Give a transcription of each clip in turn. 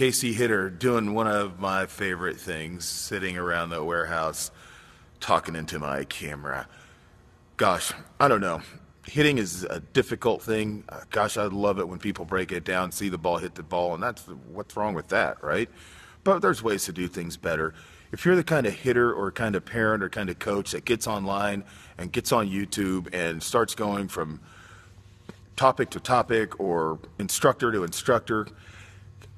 KC Hitter, doing one of my favorite things, sitting around the warehouse, talking into my camera. Gosh, I don't know. Hitting is a difficult thing. Gosh, I love it when people break it down, see the ball hit the ball, and that's what's wrong with that, right? But there's ways to do things better. If you're the kind of hitter or kind of parent or kind of coach that gets online and gets on YouTube and starts going from topic to topic or instructor to instructor,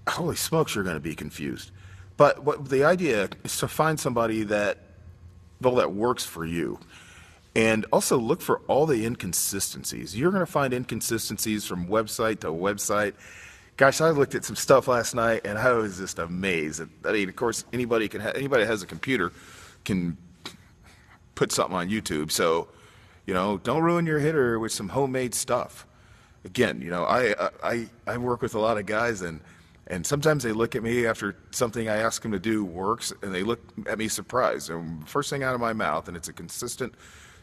holy smokes, you're going to be confused. But what the idea is to find somebody that works for you. And also look for all the inconsistencies. You're going to find inconsistencies from website to website. Gosh, I looked at some stuff last night and I was just amazed. I mean, of course, anybody that has a computer can put something on YouTube. So, don't ruin your hitter with some homemade stuff. Again, I work with a lot of guys and sometimes they look at me after something I ask them to do works and they look at me surprised. And first thing out of my mouth, and it's a consistent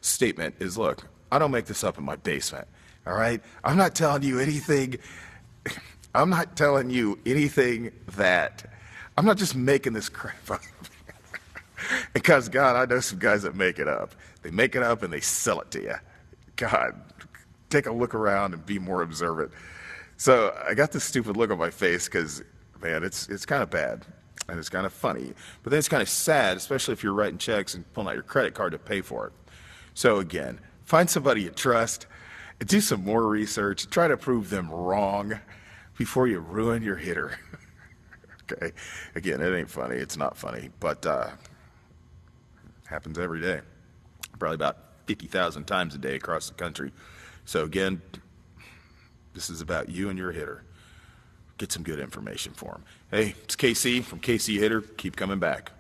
statement, is, look, I don't make this up in my basement, all right? I'm not telling you anything that, I'm not just making this crap up. Because, God, I know some guys that make it up. They make it up and they sell it to you. God, take a look around and be more observant. So I got this stupid look on my face because, man, it's kind of bad and it's kind of funny. But then it's kind of sad, especially if you're writing checks and pulling out your credit card to pay for it. So again, find somebody you trust, and do some more research, try to prove them wrong before you ruin your hitter. Okay? Again, it ain't funny. It's not funny, but happens every day. Probably about 50,000 times a day across the country. So again, this is about you and your hitter. Get some good information for him. Hey, it's KC from KC Hitter. Keep coming back.